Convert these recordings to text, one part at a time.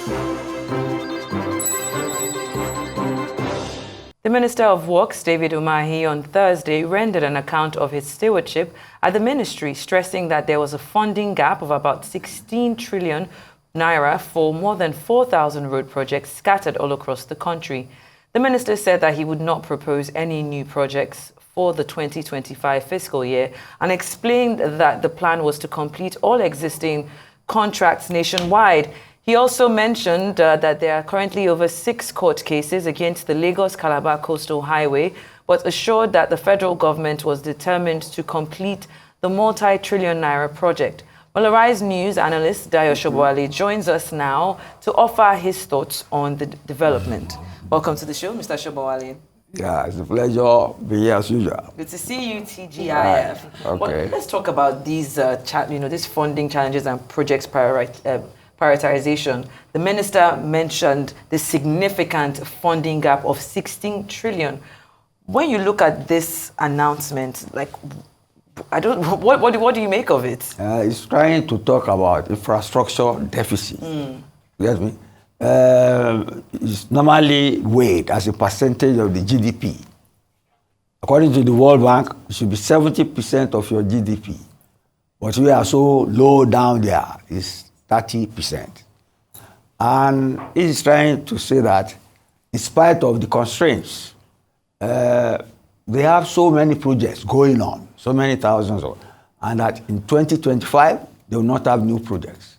The Minister of Works, David Umahi, on Thursday rendered an account of his stewardship at the ministry, stressing that there was a funding gap of about 16 trillion naira for more than 4,000 road projects scattered all across the country. The minister said that he would not propose any new projects for the 2025 fiscal year and explained that the plan was to complete all existing contracts nationwide. He also mentioned that there are currently over 6 court cases against the Lagos-Calabar Coastal Highway, but assured that the federal government was determined to complete the multi-trillion naira project. Well, Arise News analyst Dayo Sobowale joins us now to offer his thoughts on the development. Welcome to the show, Mr. Sobowale. Yeah, it's a pleasure being here as usual. Good to see you, TGIF. Okay. Well, let's talk about these, these funding challenges and projects prioritization. The minister mentioned the significant funding gap of 16 trillion. When you look at this announcement, what do you make of it? It's trying to talk about infrastructure deficit. You get me? It's normally weighed as a percentage of the GDP. According to the World Bank, it should be 70% of your GDP. But we are so low down there, it's 30%. And it is trying to say that in spite of the constraints, they have so many projects going on, so many thousands of, and that in 2025, they will not have new projects.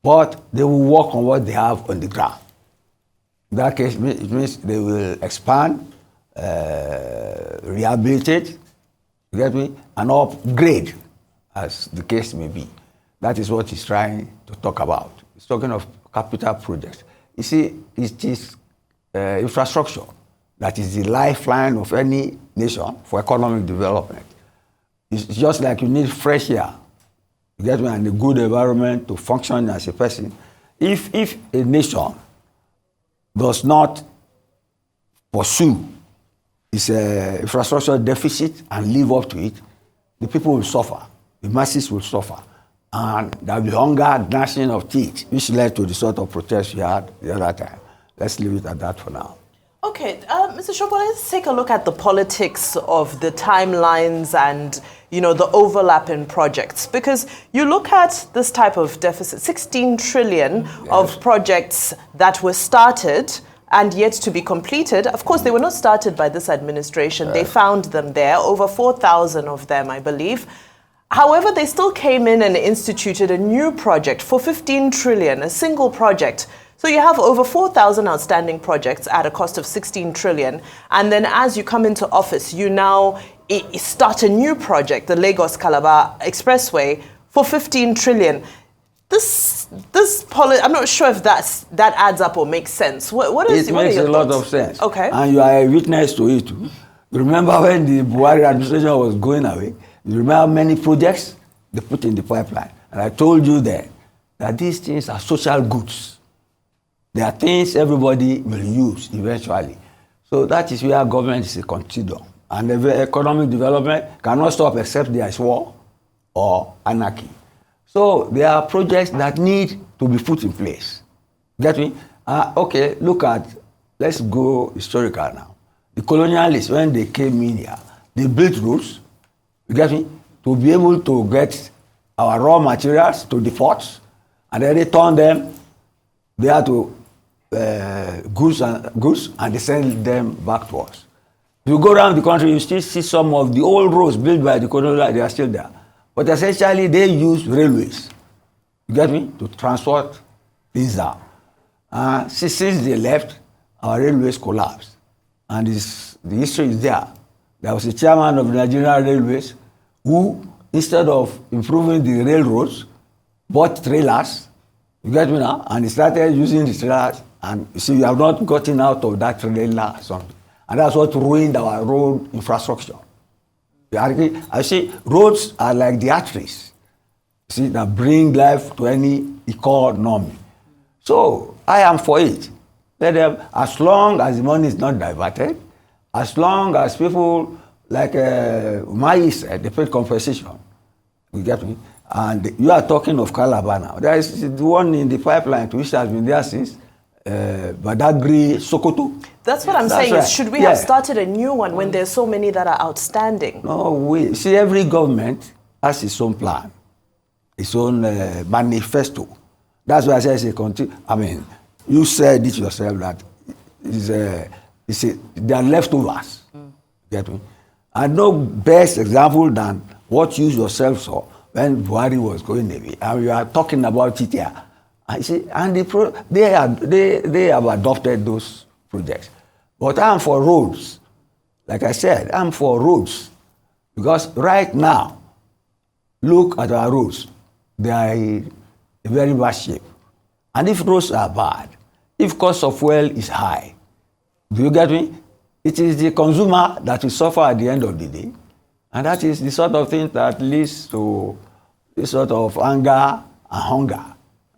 But they will work on what they have on the ground. In that case, it means they will expand, rehabilitate, you get me, and upgrade, as the case may be. That is what he's trying to talk about. He's talking of capital projects. You see, it is infrastructure that is the lifeline of any nation for economic development. It's just like you need fresh air, you get me, and a good environment to function as a person. If a nation does not pursue its infrastructure deficit and live up to it, the people will suffer, the masses will suffer. And there will be hunger, gnashing of teeth, which led to the sort of protest we had the other time. Let's leave it at that for now. Okay, Mr. Sobowale, let's take a look at the politics of the timelines and, the overlap in projects. Because you look at this type of deficit, 16 trillion of projects that were started and yet to be completed. Of course, they were not started by this administration. They found them there, over 4,000 of them, I believe. However, they still came in and instituted a new project for 15 trillion, a single project. So you have over 4,000 outstanding projects at a cost of 16 trillion. And then as you come into office, you now start a new project, the Lagos-Calabar Expressway, for 15 trillion. I'm not sure if that adds up or makes sense. What makes a lot of sense. Okay. And you are a witness to it too. Remember when the Buhari administration was going away? You remember many projects they put in the pipeline. And I told you then that these things are social goods. They are things everybody will use eventually. So that is where government is a continuum. And the economic development cannot stop except there is war or anarchy. So there are projects that need to be put in place. Get me? Okay, let's go historical now. The colonialists, when they came in here, they built roads, you get me, to be able to get our raw materials to the ports, and then they turn them there to goods, and they send them back to us. If you go around the country, you still see some of the old roads built by the colonialists, they are still there. But essentially, they use railways, you get me, to transport things down. Since they left, our railways collapsed. And the history is there. There was a chairman of the Nigerian Railways who, instead of improving the railroads, bought trailers, you get me now, and he started using the trailers, and you see, we have not gotten out of that trailer or something. And that's what ruined our road infrastructure. I see roads are like the arteries, see, that bring life to any economy. So I am for it. Let them, as long as the money is not diverted, as long as people like Umahi said, they pay compensation. You get me? And you are talking of Calabar now. There is the one in the pipeline which has been there since Badagry, Sokoto. That's what I'm saying. Right. Is should we have started a new one when there's so many that are outstanding? No, we see every government has its own plan, its own manifesto. That's why I say it's a continue. I mean, you said it yourself that they are leftovers. Get me? And no best example than what you yourself saw when Buhari was going away. And we are talking about it here. I see, and they have adopted those projects. But I'm for roads. Like I said, I'm for roads. Because right now, look at our roads. They are in a very bad shape. And if roads are bad, if cost of fuel is high, do you get me? It is the consumer that will suffer at the end of the day. And that is the sort of thing that leads to this sort of anger and hunger.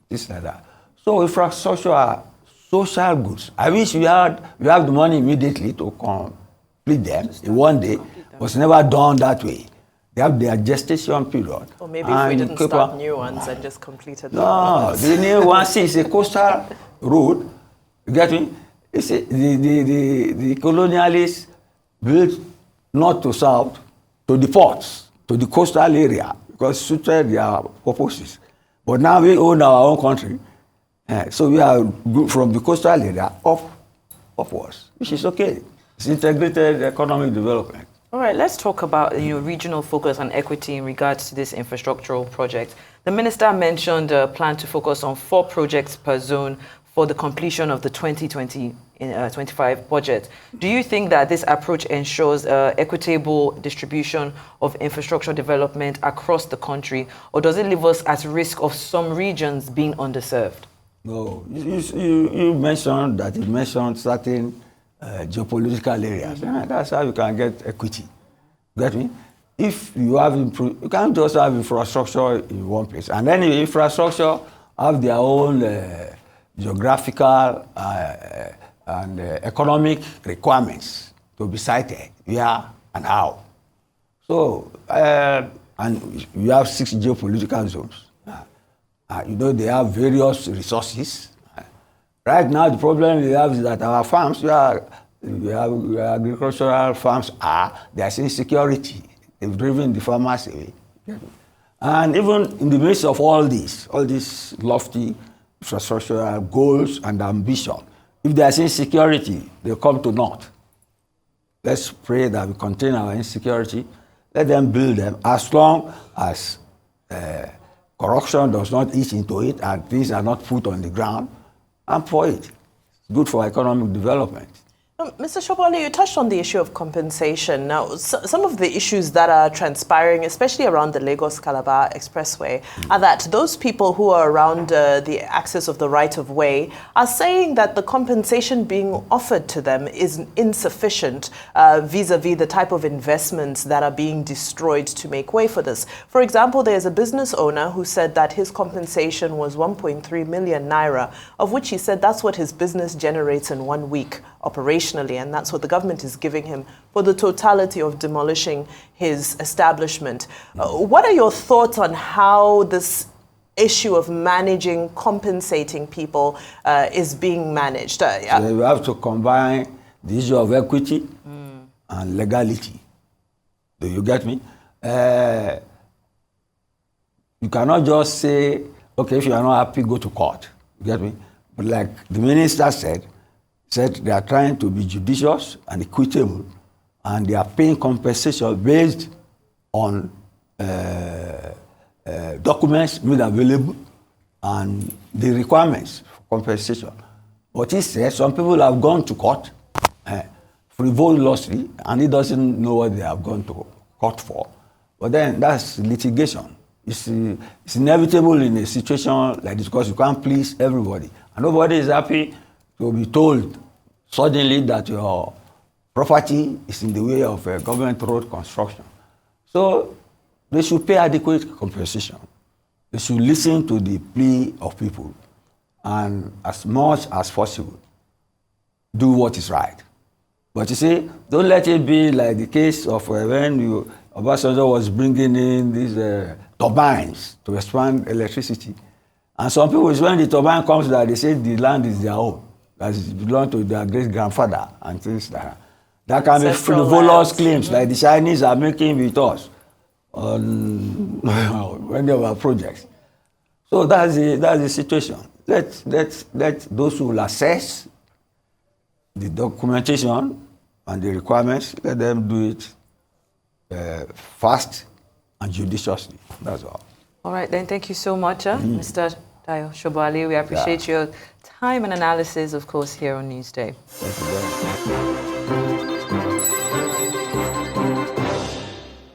This like that. So infrastructure are social goods. I wish we have the money immediately to complete them in one day. It was never done that way. They have their gestation period. Or maybe if we didn't start new ones and just completed them. No, the new one, see, it's a coastal road. You get me? It's the colonialists built north to south to the ports, to the coastal area, because it suited their purposes. But now we own our own country. So we are from the coastal area upwards, which is okay. It's integrated economic development. All right, let's talk about regional focus and equity in regards to this infrastructural project. The minister mentioned a plan to focus on 4 projects per zone for the completion of the 2020-25 budget. Do you think that this approach ensures equitable distribution of infrastructure development across the country, or does it leave us at risk of some regions being underserved? No, you mentioned that it mentioned certain geopolitical areas. That's how you can get equity. Get me? If you have you can't just have infrastructure in one place. And then infrastructure have their own geographical and economic requirements to be cited, where and how. So, and you have 6 geopolitical zones. They have various resources. Right now, the problem we have is that our farms, agricultural farms there's insecurity. They've driven the farmers away. And even in the midst of all these lofty infrastructural goals and ambition, if there's insecurity, they come to naught. Let's pray that we contain our insecurity. Let them build them as long as corruption does not eat into it and things are not put on the ground. I'm for it. It's good for economic development. Mr. Sobowale, you touched on the issue of compensation. Now, some of the issues that are transpiring, especially around the Lagos-Calabar Expressway, are that those people who are around the access of the right-of-way are saying that the compensation being offered to them is insufficient vis-a-vis the type of investments that are being destroyed to make way for this. For example, there's a business owner who said that his compensation was 1.3 million naira, of which he said that's what his business generates in 1 week operationally, and that's what the government is giving him for the totality of demolishing his establishment. What are your thoughts on how this issue of managing, compensating people is being managed? So you have to combine the issue of equity and legality. Do you get me? You cannot just say, okay, if you are not happy, go to court. You get me? But like the minister said they are trying to be judicious and equitable, and they are paying compensation based on documents made available and the requirements for compensation. But he said some people have gone to court frivolously, and he doesn't know what they have gone to court for. But then that's litigation. It's inevitable in a situation like this because you can't please everybody. And nobody is happy to be told suddenly that your property is in the way of government road construction. So they should pay adequate compensation. They should listen to the plea of people and as much as possible do what is right. But you see, don't let it be like the case of when Obasanjo was bringing in these turbines to expand electricity. And some people, when the turbine comes there, they say the land is their own, that it belongs to their great-grandfather and things like that. That can be frivolous claims like the Chinese are making with us on many of our projects. So that's the situation. Let those who will assess the documentation and the requirements, let them do it fast and judiciously. That's all. All right, then. Thank you so much, Mr. Dayo Sobowale. We appreciate your time and analysis, of course, here on Newsday. Thank you very much.